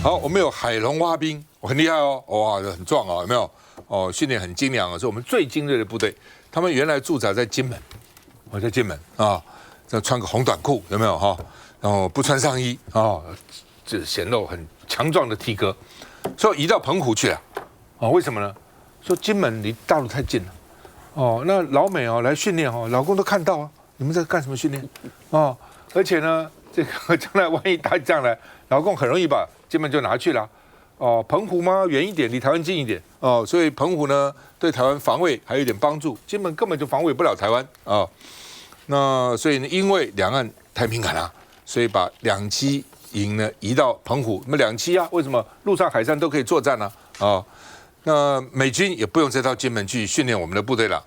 好，我们有海龙蛙兵，很厉害哦，哇，很壮哦，有没有？哦，训练很精良哦，是我们最精锐的部队。他们原来驻扎在金门，我在金门啊，这穿个红短裤，有没有哈？然后不穿上衣啊，这显露很强壮的体格，所以移到澎湖去了。哦，为什么呢？说金门离大陆太近了。哦，那老美哦来训练哦，老公都看到啊，你们在干什么训练？哦，而且呢，这个将来万一打起仗来，老公很容易把金门就拿去了。哦，澎湖吗？远一点，离台湾近一点。哦，所以澎湖呢对台湾防卫还有一点帮助，金门根本就防卫不了台湾啊。那所以呢，因为两岸太敏感了，所以把两栖营呢移到澎湖。那么两栖啊，为什么陆上海上都可以作战呢？啊，那美军也不用再到金门去训练我们的部队了。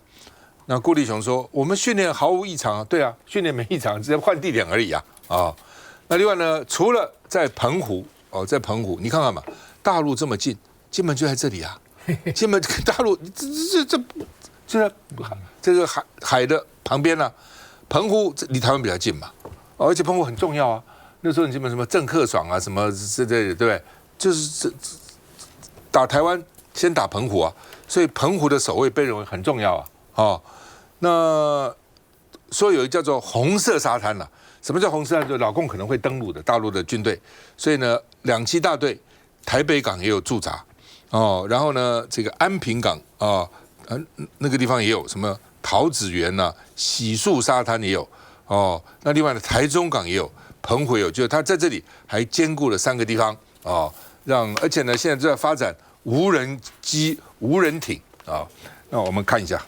那顾立雄说，我们训练毫无异常啊，对啊，训练没异常，只是换地点而已啊。啊，那另外呢，除了在澎湖哦，在澎湖，你看看嘛。大陆这么近，金门就在这里啊！金门跟大陆就在这个海的旁边啊。澎湖离台湾比较近嘛，而且澎湖很重要啊。那时候你记得什么郑克爽啊，什么这对不对？就是打台湾先打澎湖啊，所以澎湖的守卫被认为很重要啊。哦，那所以有一个叫做红色沙滩了。什么叫红色沙滩？就老共可能会登陆的大陆的军队，所以呢，两栖大队。台北港也有驻扎，哦，然后呢，这个安平港啊，那个地方也有什么桃子园呐、洗漱沙滩也有，哦，那另外呢，台中港也有，澎湖也有，就是它在这里还兼顾了3个地方，哦，而且呢，现在正在发展无人机、无人艇啊，那我们看一下。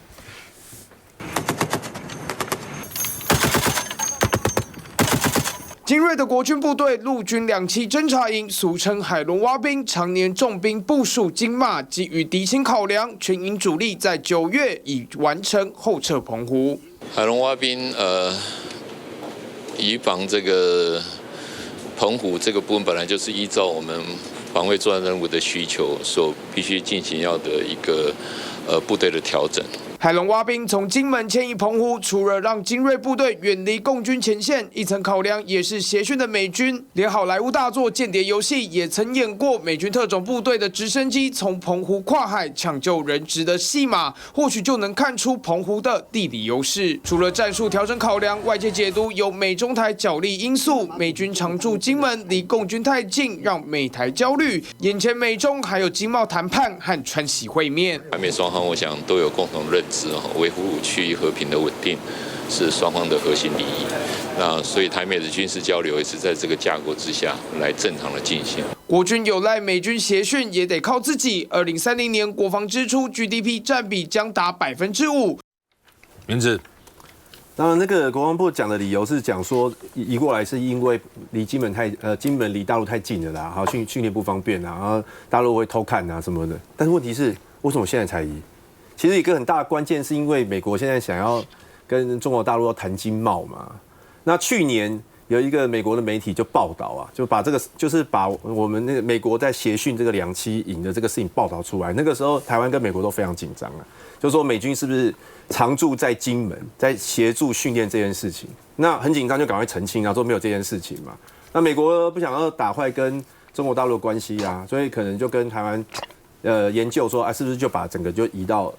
精锐的国军部队陆军两栖侦察营，俗称海龙蛙兵，常年重兵部署金马，基于敌情考量，全营主力在9月已完成后撤澎湖。海龙蛙兵以防这个澎湖这个部分本来就是依照我们防卫作战任务的需求所必须进行要的一个部队的调整。海龙蛙兵从金门迁移澎湖，除了让精锐部队远离共军前线，一层考量也是协训的美军。连好莱坞大作《间谍游戏》也曾演过美军特种部队的直升机从澎湖跨海抢救人质的戏码，或许就能看出澎湖的地理优势。除了战术调整考量，外界解读有美中台角力因素，美军常驻金门离共军太近，让美台焦虑。眼前美中还有经贸谈判和川习会面，台美双方我想都有共同认知。维护区域和平的稳定是双方的核心利益。那所以台美的军事交流也是在这个架构之下来正常的进行。国军有赖美军协训，也得靠自己。2030年国防支出 GDP 占比将达5%。名字。当然，那个国防部讲的理由是讲说移过来是因为离金门离大陆太近了啦，然后训练不方便啊，然后大陆会偷看啊什么的。但是问题是，为什么现在才移？其实一个很大的关键是因为美国现在想要跟中国大陆要谈经贸嘛。那去年有一个美国的媒体就报道啊，就把这个就是把我们那个美国在协训这个两栖营的这个事情报道出来。那个时候台湾跟美国都非常紧张啊，就说美军是不是常驻在金门，在协助训练这件事情。那很紧张就赶快澄清啊，说没有这件事情嘛。那美国不想要打坏跟中国大陆的关系啊，所以可能就跟台湾。研究说啊，是不是就把整个就移到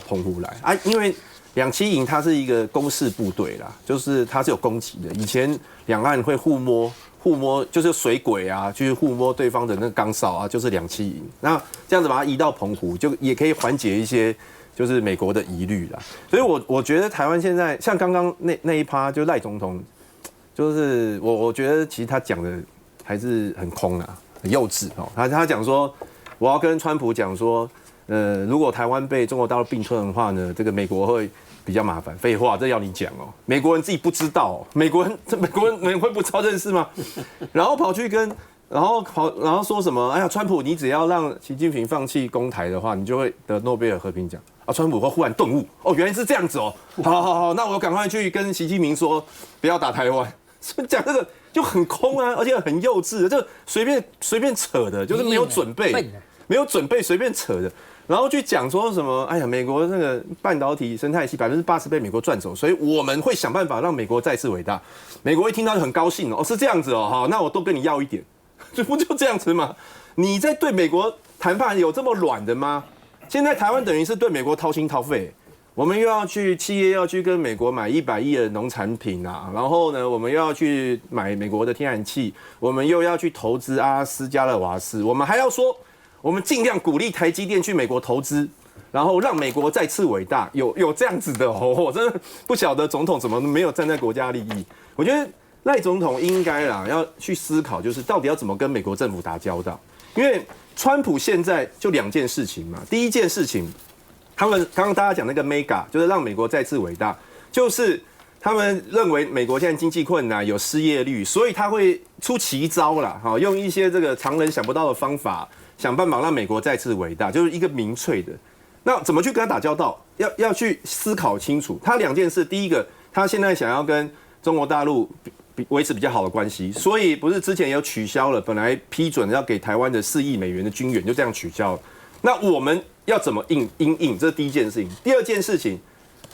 澎湖来啊？因为两栖营它是一个攻势部队啦，就是它是有攻击的。以前两岸会互摸，就是水鬼啊，去互摸对方的那个岗哨啊，就是两栖营。那这样子把它移到澎湖，就也可以缓解一些就是美国的疑虑啦。所以我觉得台湾现在像刚刚那一趴，就赖总统，就是我觉得其实他讲的还是很空啊，很幼稚哦。他讲说。我要跟川普讲说，如果台湾被中国大陆并吞的话呢，这个美国会比较麻烦。废话，这要你讲哦，美国人自己不知道哦，美国人会不知道这件事吗？然后跑去跟，然后说什么？哎呀，川普，你只要让习近平放弃攻台的话，你就会得诺贝尔和平奖。啊，川普会忽然顿悟，哦，原来是这样子哦。好，那我赶快去跟习近平说，不要打台湾。讲这个就很空啊，而且很幼稚，就随便扯的，就是没有准备。随便扯的，然后去讲说什么？哎呀，美国那个半导体生态系80%被美国赚走，所以我们会想办法让美国再次伟大。美国一听到就很高兴哦，是这样子哦，好，那我都跟你要一点。这不就这样子吗？你在对美国谈判有这么软的吗？现在台湾等于是对美国掏心掏肺，我们又要去企业要去跟美国买100亿的农产品啊，然后呢，我们又要去买美国的天然气，我们又要去投资阿拉斯加的瓦斯，我们还要说我们尽量鼓励台积电去美国投资。然后让美国再次伟大，有这样子的哦，我真的不晓得总统怎么没有站在国家利益。我觉得赖总统应该啦要去思考，就是到底要怎么跟美国政府打交道。因为川普现在就2件事情嘛，第一件事情，他们刚刚大家讲那个 mega， 就是让美国再次伟大，就是他们认为美国现在经济困难，有失业率，所以他会出奇招啦，哈，用一些这个常人想不到的方法，想办法让美国再次伟大，就是一个民粹的。那怎么去跟他打交道？要去思考清楚。他2件事，第一个，他现在想要跟中国大陆维持比较好的关系，所以不是之前有取消了，本来批准要给台湾的4亿美元的军援，就这样取消了。那我们要怎么应？这是第一件事情。第2件事情，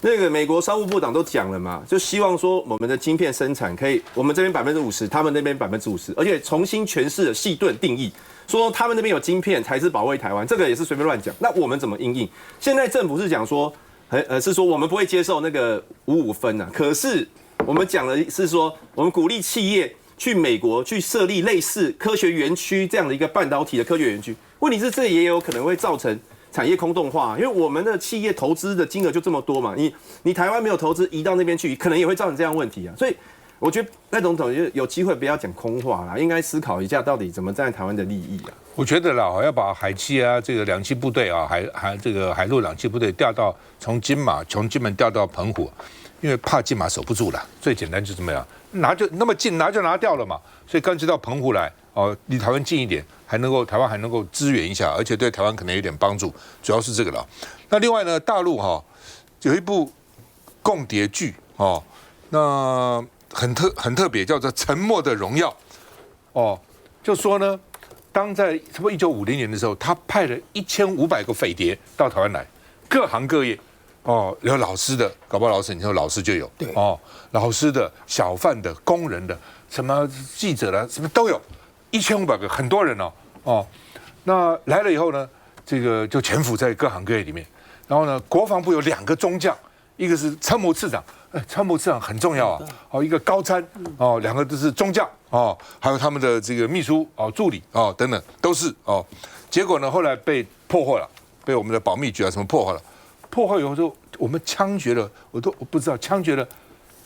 那个美国商务部长都讲了嘛，就希望说我们的晶片生产可以，我们这边50%，他们那边50%，而且重新诠释了细盾定义。说他们那边有晶片才是保卫台湾，这个也是随便乱讲。那我们怎么因应？现在政府是讲说，是说我们不会接受那个55分啊。可是我们讲的是说，我们鼓励企业去美国去设立类似科学园区这样的一个半导体的科学园区。问题是这也有可能会造成产业空洞化，因为我们的企业投资的金额就这么多嘛，你台湾没有投资移到那边去，可能也会造成这样的问题啊。所以我觉得赖总统有机会不要讲空话啦，应该思考一下到底怎么站在台湾的利益啊。我觉得啦，要把海基啊这个两栖部队啊，这个海陆两栖部队调到从金门调到澎湖，因为怕金马守不住了。最简单就这么样，拿就那么近，拿就拿掉了嘛。所以干脆到澎湖来哦，离台湾近一点，台湾还能够支援一下，而且对台湾可能有点帮助，主要是这个了。那另外呢，大陆有一部共谍剧哦，那很特别，叫做《沉默的荣耀》哦，就说呢，当在差不多1950年的时候，他派了1500个匪谍到台湾来，各行各业哦，有老师的，搞不好你说老师就有，对哦，老师的、小贩的、工人的，什么记者的，什么都有，1500个，很多人哦，那来了以后呢，这个就潜伏在各行各业里面，然后呢，国防部有2个中将，一个是参谋次长。参谋次长很重要啊！哦，一个高参哦，2个都是中将哦，还有他们的这个秘书哦、助理哦等等都是哦。结果呢，后来被破获了，被我们的保密局啊什么破获了。破获以后说，我们枪决了，我不知道枪决了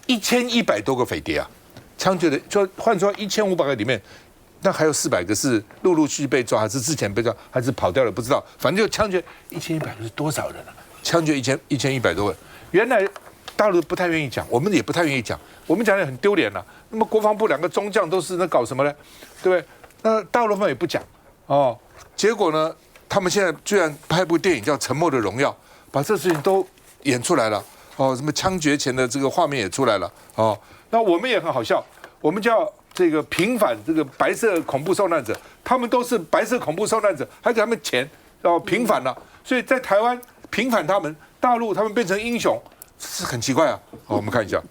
1100多个匪谍啊，枪决的就换说1500个里面，那还有400个是陆续被抓，还是之前被抓，还是跑掉了不知道，反正就枪决1100个是多少人啊？枪决1100多个，原来。大陆不太愿意讲，我们也不太愿意讲，我们讲的很丢脸了。那么国防部2个中将都是那搞什么呢？对不对？那大陆方也不讲哦。结果呢，他们现在居然拍部电影叫《沉默的荣耀》，把这事情都演出来了哦。什么枪决前的这个画面也出来了哦。那我们也很好笑，我们叫这个平反这个白色恐怖受难者，他们都是白色恐怖受难者，还给他们钱哦，平反了。所以在台湾平反他们，大陆他们变成英雄。是很奇怪啊！好，我们看一下。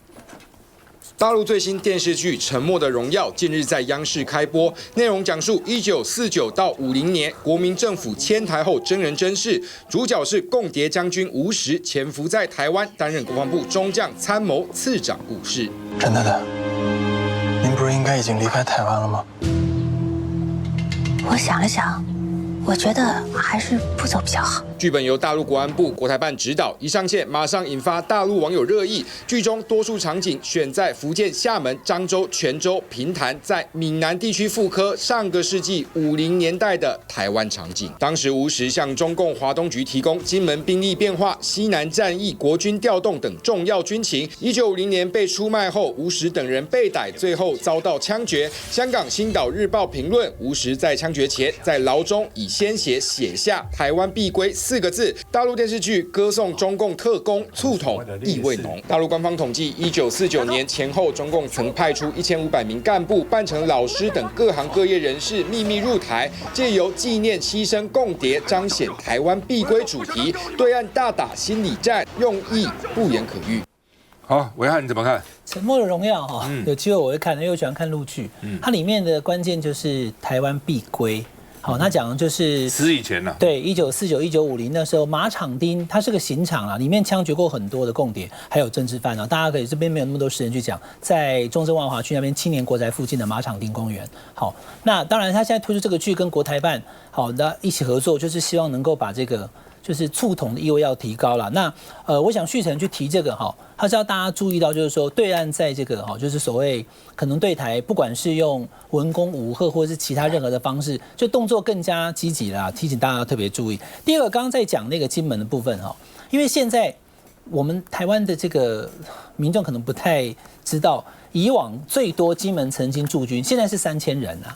大陆最新电视剧《沉默的荣耀》近日在央视开播，内容讲述1949到50年国民政府迁台后真人真事，主角是共谍将军吴石潜伏在台湾，担任国防部中将参谋次长故事。陈太太，您不是应该已经离开台湾了吗？我想了想，我觉得还是不走比较好。剧本由大陆国安部国台办指导，一上线马上引发大陆网友热议。剧中多数场景选在福建厦门、漳州、泉州、平潭，在闽南地区复刻上个世纪50年代的台湾场景。当时吴石向中共华东局提供金门兵力变化、西南战役、国军调动等重要军情。1950年被出卖后，吴石等人被逮，最后遭到枪决。香港《星岛日报》评论，吴石在枪决前在牢中以鲜血写下“台湾必归”4个字。大陆电视剧歌颂中共特工促统意味浓。大陆官方统计，1949年前后，中共曾派出1500名干部扮成老师等各行各业人士秘密入台，借由纪念牺牲共谍，彰显台湾必归主题，对岸大打心理战，用意不言可喻。好，维汉你怎么看？沉默的荣耀哈，有机会我会看，因为我喜欢看陆剧。它里面的关键就是台湾必归。好，他讲的就是10以前呢，对，1949、1950那时候，马场町它是个刑场啊，里面枪决过很多的共谍，还有政治犯啊。大家可以这边没有那么多时间去讲，在中正万华区那边青年国宅附近的马场町公园。好，那当然他现在推出这个剧，跟国台办好的一起合作，就是希望能够把这个就是促统的意味要提高了。那我想旭晨去提这个哈，他是要大家注意到，就是说对岸在这个哈，就是所谓可能对台，不管是用文攻武吓或者是其他任何的方式，就动作更加积极啦，提醒大家要特别注意。第二个，刚刚在讲那个金门的部分哈，因为现在我们台湾的这个民众可能不太知道，以往最多金门曾经驻军，现在是3000人啊，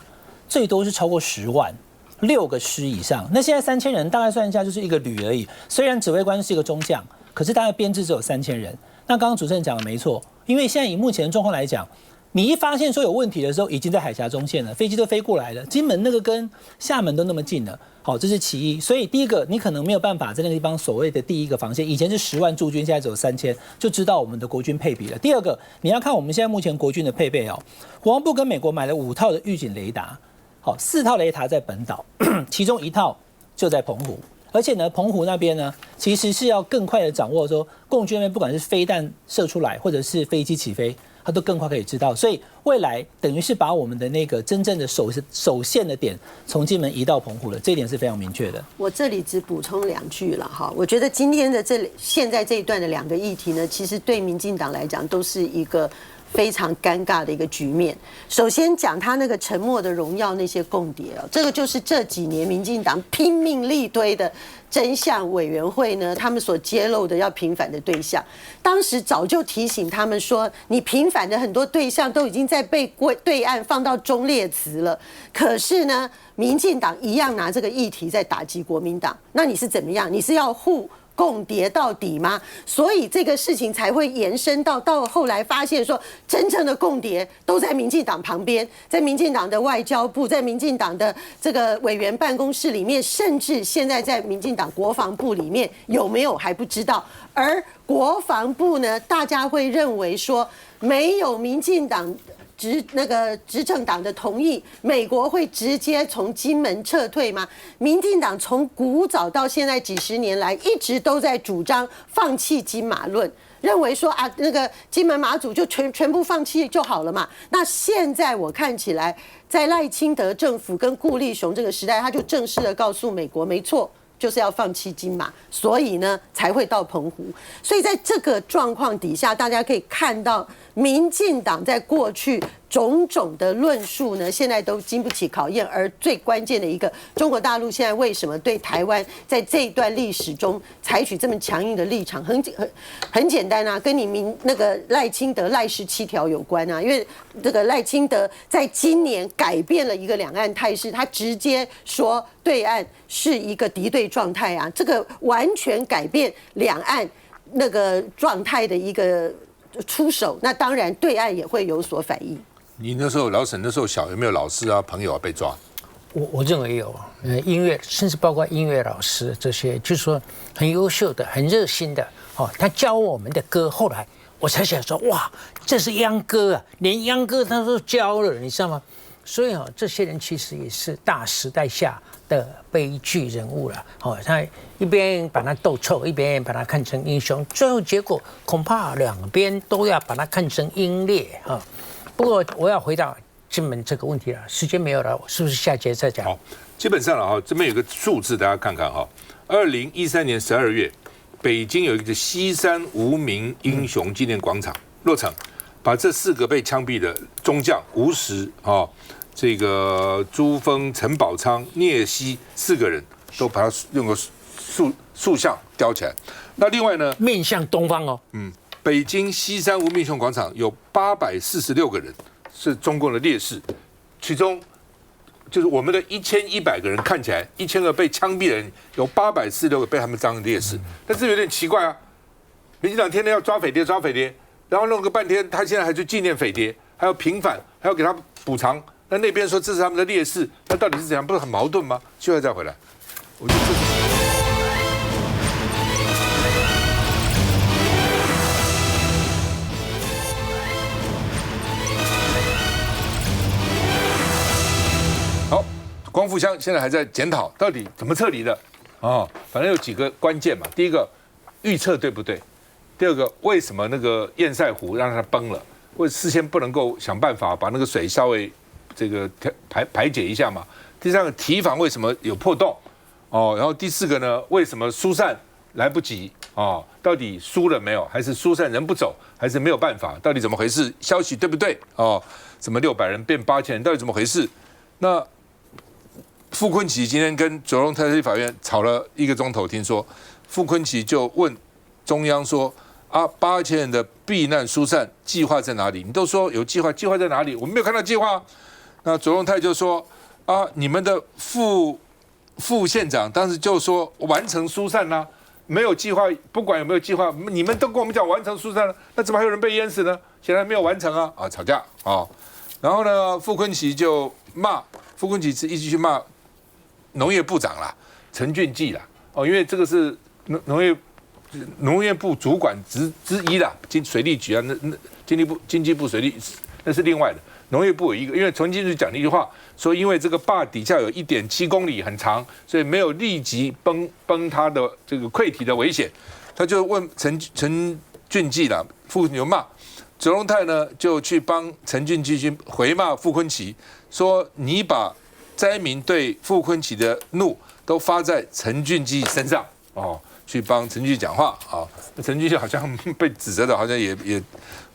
最多是超过10万。6个师以上，那现在3000人大概算一下就是一个旅而已。虽然指挥官是一个中将，可是大概编制只有3000人。那刚刚主持人讲的没错，因为现在以目前的状况来讲，你一发现说有问题的时候，已经在海峡中线了，飞机都飞过来了，金门那个跟厦门都那么近了。好，这是其一。所以第一个，你可能没有办法在那个地方所谓的第一个防线，以前是10万驻军，现在只有3000，就知道我们的国军配比了。第二个，你要看我们现在目前国军的配备哦，国防部跟美国买了5套的预警雷达。好，4套雷达在本岛，其中1套就在澎湖，而且呢，澎湖那边呢，其实是要更快的掌握说，共军那边不管是飞弹射出来，或者是飞机起飞，它都更快可以知道。所以未来等于是把我们的那个真正的首线的点从金门移到澎湖了，这一点是非常明确的。我这里只补充2句了哈，我觉得今天的现在这一段的2个议题呢，其实对民进党来讲都是一个非常尴尬的一个局面。首先讲他那个沉默的荣耀那些共谍哦，这个就是这几年民进党拼命力推的真相委员会呢，他们所揭露的要平反的对象，当时早就提醒他们说，你平反的很多对象都已经在被对岸放到忠烈祠了，可是呢，民进党一样拿这个议题在打击国民党，那你是怎么样？你是要护共谍到底吗？所以这个事情才会延伸到后来发现说，真正的共谍都在民进党旁边，在民进党的外交部，在民进党的这个委员办公室里面，甚至现在在民进党国防部里面有没有还不知道。而国防部呢，大家会认为说，没有民进党执政党的同意，美国会直接从金门撤退吗？民进党从古早到现在几十年来，一直都在主张放弃金马论，认为说啊，那个金门马祖就全部放弃就好了嘛。那现在我看起来，在赖清德政府跟顾立雄这个时代，他就正式的告诉美国，没错，就是要放弃金马，所以呢才会到澎湖。所以在这个状况底下，大家可以看到民进党在过去种种的论述呢，现在都经不起考验。而最关键的一个，中国大陆现在为什么对台湾在这一段历史中采取这么强硬的立场？很简单啊，跟你那个赖清德赖17条有关啊。因为这个赖清德在今年改变了一个两岸态势，他直接说对岸是一个敌对状态啊，这个完全改变两岸那个状态的一个出手，那当然对岸也会有所反应。你那时候老沈那时候小，有没有老师啊朋友啊被抓？我认为有，音乐甚至包括音乐老师这些，就是说很优秀的、很热心的哦，他教我们的歌，后来我才想说，哇，这是秧歌啊，连秧歌他都教了，你知道吗？所以这些人其实也是大时代下的悲剧人物了。他一边把他斗臭，一边把他看成英雄，最后结果恐怕两边都要把他看成英烈啊。不过我要回到金门这个问题了，时间没有了，是不是下节再讲？好，基本上了哈，这边有个数字，大家看看哈，2013年12月，北京有一个西山无名英雄纪念广场落成，把这4个被枪毙的中将吴石啊，这个朱峰、陈宝昌、聂曦4个人都把他用个塑像雕起来。那另外呢，面向东方哦，北京西山无名英雄广场有846个人是中共的烈士，其中就是我们的1100个人看起来1000个被枪毙的人，有846个被他们当成烈士，但是有点奇怪啊，民进党天天要抓匪谍，然后弄个半天，他现在还去纪念匪谍，还要平反，还要给他补偿，那边说这是他们的烈士，那到底是怎样？不是很矛盾吗？休息再回来，我觉得这是。光复乡现在还在检讨到底怎么撤离的反正有几个关键嘛。第一个，预测对不对？第二个，为什么那个堰塞湖让它崩了？为事先不能够想办法把那个水稍微这个排解一下嘛？第三个，堤防为什么有破洞？然后第四个呢，为什么疏散来不及？到底输了没有？还是疏散人不走？还是没有办法？到底怎么回事？消息对不对？什么600人变8000人，到底怎么回事？那傅昆萁今天跟九龙特区法院吵了1个钟头，听说傅昆萁就问中央说：8000人的避难疏散计划在哪里？你都说有计划，计划在哪里？我们没有看到计划。那左荣泰就说：你们的副县长当时就说完成疏散啦，没有计划，不管有没有计划，你们都跟我们讲完成疏散了，那怎么还有人被淹死呢？显然没有完成吵架然后呢，傅昆萁就骂，傅昆萁是一直去骂农业部长啦，陈俊记啦，因为这个是农业部主管之一啦，水利局那经济部水利那是另外的，农业部有一个，因为陈俊记讲了一句话，说因为这个坝底下有1.7公里很长，所以没有立即崩它的这个溃堤的危险，他就问陈俊记啦，傅昆萁就骂。九龙泰呢就去帮陈俊基去回骂傅昆萁，说你把灾民对傅昆萁的怒都发在陈俊基身上去帮陈俊基讲话陈俊基好像被指责的，好像也不知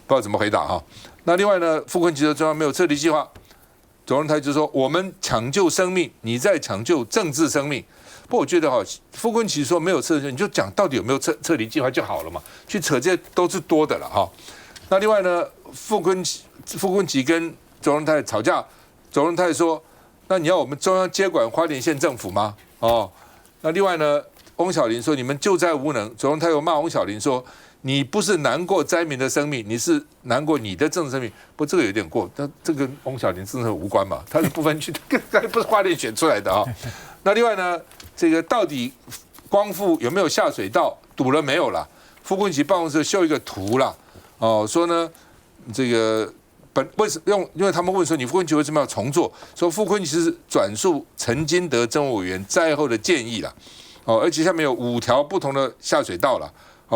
道怎么回答那另外呢，傅昆萁的中央没有撤离计划，九龙泰就说我们抢救生命，你在抢救政治生命。不过我觉得傅昆萁说没有撤离，你就讲到底有没有撤离计划就好了嘛，去扯这些都是多的了那另外呢，傅昆萁跟周荣泰吵架，周荣泰说：“那你要我们中央接管花莲县政府吗？”那另外呢，翁小玲说：“你们救灾无能。”周荣泰又骂翁小玲说：“你不是难过灾民的生命，你是难过你的政治生命。”不，这个有点过，这跟翁小玲政治无关嘛，他是不分区，不是花莲选出来的那另外呢，这个到底光复有没有下水道堵了没有啦？傅昆萁办公室秀一个图啦。说呢，这个因为他们问说你傅昆萁为什么要重做？说傅昆萁是转述陈金德政务委员在后的建议啦，而且下面有5条不同的下水道了，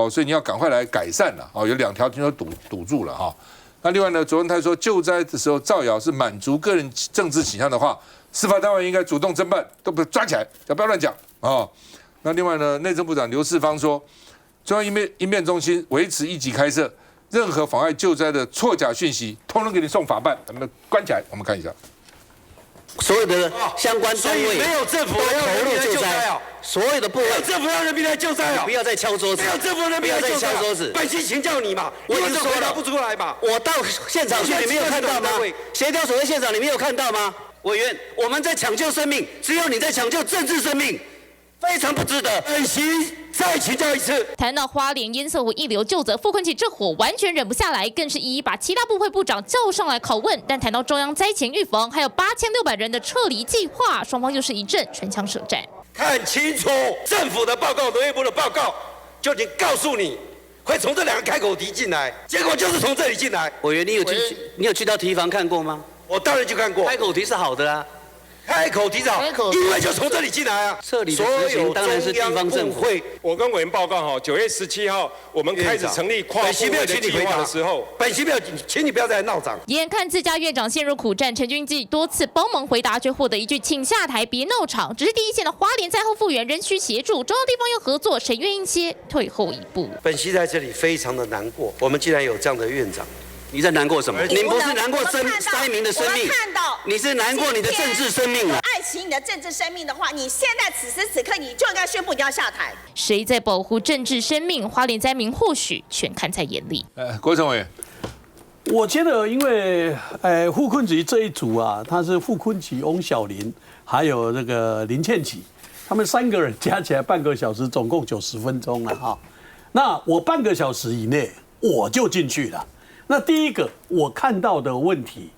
所以你要赶快来改善了，有2条听说堵住了那另外呢，卓文泰说救灾的时候造谣是满足个人政治倾向的话，司法单位应该主动侦办，都不抓起来，不要乱讲那另外呢，内政部长刘世芳说，中央应变中心维持1级开设。任何妨碍救灾的错假讯息，通通给你送法办，咱们关起来。我们看一下，所有的相关单位没有政府要人民来救灾所有的部门政府要人民来救灾不要再敲桌子，没有政府人民来救灾，百姓请教你嘛，我已经说了不出来嘛。我到现场去，你没有看到吗？协调所在现场，你没有看到吗？委员，我们在抢救生命，只有你在抢救政治生命，非常不值得。本席再请教一次。谈到花莲堰塞湖一流救责，傅昆萁这火完全忍不下来，更是一一把7大部会部长叫上来拷问。但谈到中央灾前预防，还有8600人的撤离计划，双方又是一阵唇枪舌战。看清楚政府的报告、农业部的报告，就已经告诉你会从这2个开口堤进来，结果就是从这里进来。委员，你有去到堤防看过吗？我当然去看过。开口堤是好的啊。开口提早，因为就从这里进来啊。撤离的执行当然是地方政府。我跟委员报告9月17号我们开始成立跨部会的计划的时候，本席没有，请你不要再闹场。眼看自家院长陷入苦战，陈俊基多次帮忙回答，却获得一句“请下台，别闹场”。只是第一线的花莲灾后复原仍需协助，中央地方要合作，谁愿意先退后一步？本席在这里非常的难过，我们既然有这样的院长。你在难过什么？你不是难过灾民的生命，你是难过你的政治生命啊！爱惜你的政治生命的话，你现在此时此刻你就应该宣布你要下台。谁在保护政治生命？花莲灾民或许全看在眼里。郭成伟，我觉得因为傅昆萁这一组啊，他是傅昆萁、翁小玲还有那个林倩琪，他们3个人加起来半个小时，总共90分钟了哈。那我半个小时以内我就进去了。那第一个我看到的问题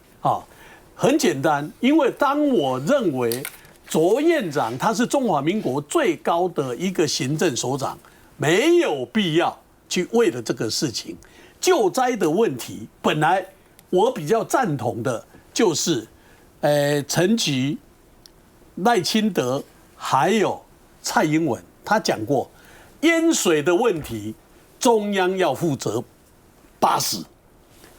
很简单，因为当我认为卓院长他是中华民国最高的一个行政首长，没有必要去为了这个事情救灾的问题。本来我比较赞同的就是陈菊赖清德还有蔡英文，他讲过，淹水的问题，中央要负责80%，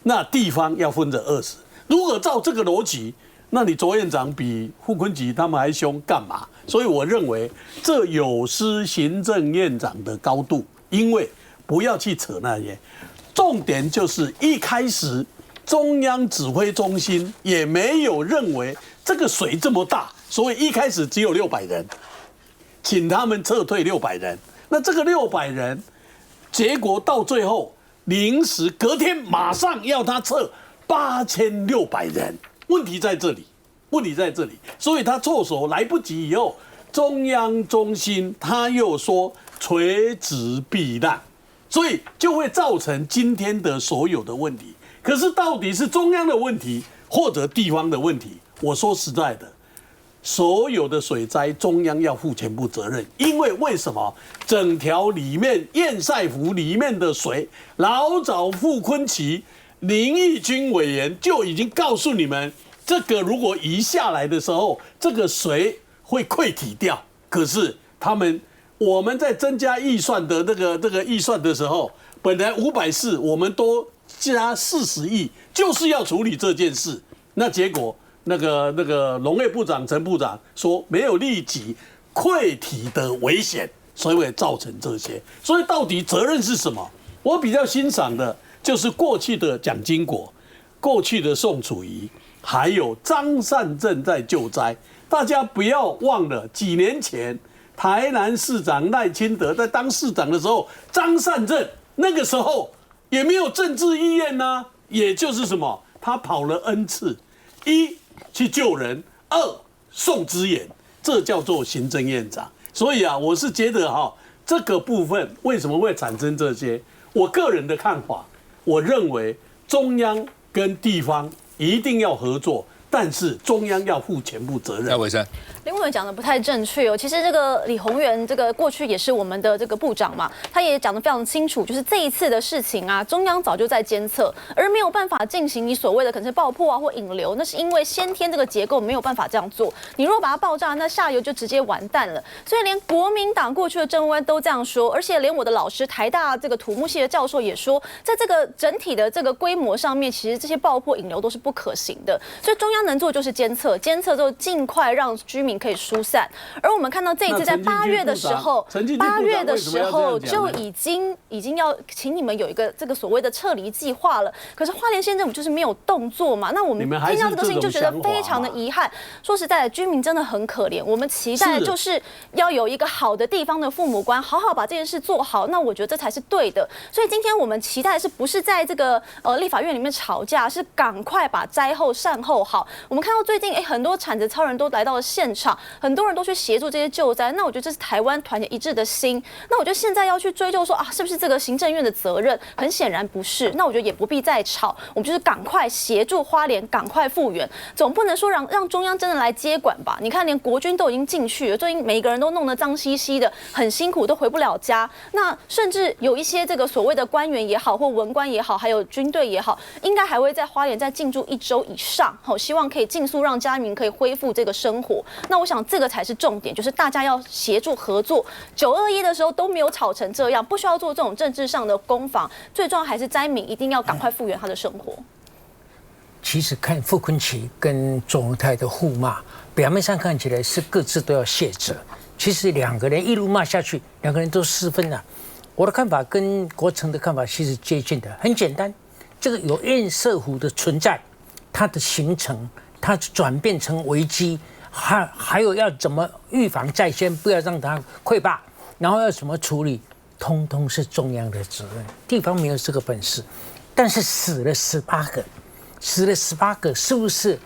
那地方要分着20%。如果照这个逻辑，那你卓院长比傅昆萁他们还凶干嘛？所以我认为这有失行政院长的高度，因为不要去扯那些，重点就是一开始中央指挥中心也没有认为这个水这么大，所以一开始只有600人，请他们撤退600人。那这个600人，结果到最后临时隔天马上要他撤8600人。问题在这里，所以他措手来不及以后，中央中心他又说垂直避难，所以就会造成今天的所有的问题。可是到底是中央的问题或者地方的问题？我说实在的，所有的水灾中央要负全部责任，因为什么？整条里面堰塞湖里面的水，老早傅昆萁、林义君委员就已经告诉你们，这个如果移下来的时候，这个水会溃体掉。可是我们在增加预算的这个预算的时候，本来540，我们多加40亿，就是要处理这件事。那结果那个农业部长陈部长说没有立即溃体的危险，所以会造成这些。所以到底责任是什么？我比较欣赏的就是过去的蒋经国，过去的宋楚瑜，还有张善政在救灾。大家不要忘了，几年前台南市长赖清德在当市长的时候，张善政那个时候也没有政治意愿呐，也就是什么，他跑了 N 次，一去救人，2送资源，这叫做行政院长。所以啊，我是觉得这个部分为什么会产生这些？我个人的看法，我认为中央跟地方一定要合作，但是中央要负全部责任。赖伟山。林委员讲的不太正确哦。其实这个李鸿源这个过去也是我们的这个部长嘛，他也讲得非常清楚，就是这一次的事情啊，中央早就在监测，而没有办法进行你所谓的可能是爆破啊或引流，那是因为先天这个结构没有办法这样做。你如果把它爆炸，那下游就直接完蛋了。所以连国民党过去的政务官都这样说，而且连我的老师台大这个土木系的教授也说，在这个整体的这个规模上面，其实这些爆破引流都是不可行的。所以中央能做就是监测，监测之后尽快让居民可以疏散。而我们看到这一次在8月的时候就已经要请你们有一个这个所谓的撤离计划了。可是花莲县政府就是没有动作嘛，那我们听到这个事情就觉得非常的遗憾。说实在的，居民真的很可怜。我们期待就是要有一个好的地方的父母官，好好把这件事做好。那我觉得这才是对的。所以今天我们期待的是不是在这个立法院里面吵架，是赶快把灾后善后好。我们看到最近很多产子超人都来到了现场，很多人都去协助这些救灾。那我觉得这是台湾团结一致的心。那我觉得现在要去追究说是不是这个行政院的责任，很显然不是。那我觉得也不必再吵，我们就是赶快协助花莲赶快复原，总不能说让中央真的来接管吧？你看连国军都已经进去了，最近每一个人都弄得脏兮兮的，很辛苦，都回不了家。那甚至有一些这个所谓的官员也好，或文官也好，还有军队也好，应该还会在花莲再进驻1周以上，希望可以尽速让家民可以恢复这个生活。那我想这个才是重点，就是大家要协助合作。921的时候都没有吵成这样，不需要做这种政治上的攻防，最重要还是灾民一定要赶快复原他的生活。其实看傅昆萁跟卓荣泰的互骂，表面上看起来是各自都要卸责，其实两个人一路骂下去，两个人都失分了。我的看法跟国成的看法其实接近的，很简单，这个有堰塞湖的存在，它的形成，它转变成危机，还有要怎么预防在先，不要让它溃坝，然后要怎么处理，通通是中央的责任，地方没有这个本事。但是死了18个，是不是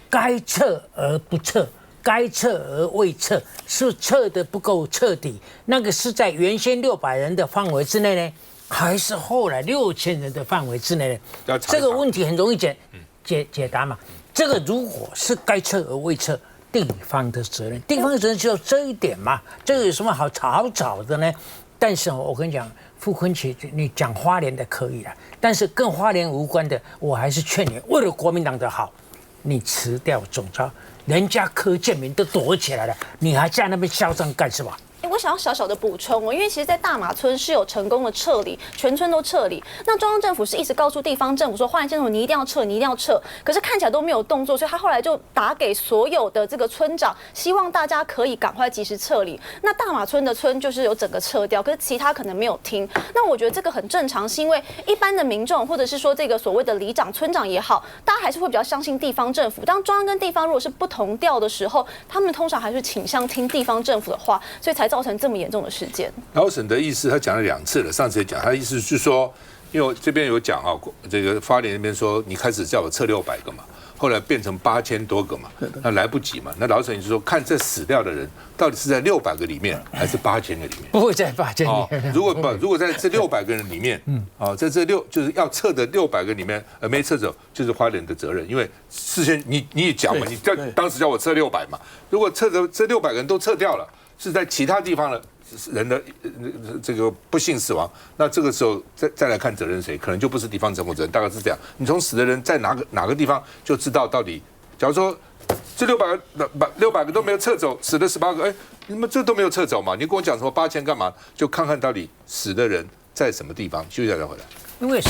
该撤而不撤，该撤而未撤，是撤得不够彻底？那个是在原先600人的范围之内呢，还是后来6000人的范围之内呢？这个问题很容易解答嘛。这个如果是该撤而未撤，地方的责任，地方的责任就这一点嘛，这个有什么好吵的呢？但是我跟你讲，傅昆萁，你讲花莲的可以了，但是跟花莲无关的，我还是劝你，为了国民党的好，你辞掉总召，人家柯建铭都躲起来了，你还在那边嚣张干什么？我想要小小的补充哦，因为其实，在大马村是有成功的撤离，全村都撤离。那中央政府是一直告诉地方政府说，花莲县政府你一定要撤，你一定要撤。可是看起来都没有动作，所以他后来就打给所有的这个村长，希望大家可以赶快及时撤离。那大马村的村就是有整个撤掉，可是其他可能没有听。那我觉得这个很正常，是因为一般的民众或者是说这个所谓的里长、村长也好，大家还是会比较相信地方政府。当中央跟地方如果是不同调的时候，他们通常还是倾向听地方政府的话，所以才造成这么严重的事件。老沈的意思，他讲了2次了，上次也讲，他的意思是说，因为我这边有讲啊，这个花莲那边说你开始叫我撤600个嘛，后来变成8000多个嘛，那来不及嘛，那老沈就说看这死掉的人到底是在600个里面还是8000个里面？不会在8000里面。如果在这600个人里面，在这就是要撤的600个里面没撤走，就是花莲的责任，因为事先你也讲嘛，你当时叫我撤600嘛，如果这600个人都撤掉了。是在其他地方的人的这个不幸死亡，那这个时候再来看责任谁，可能就不是地方政府责任，大概是这样。你从死的人在哪个地方就知道到底，假如说这600个都没有撤走，死的18个，你们这都没有撤走嘛？你跟我讲什么8000干嘛？就看看到底死的人在什么地方。休息一下再回来。因为死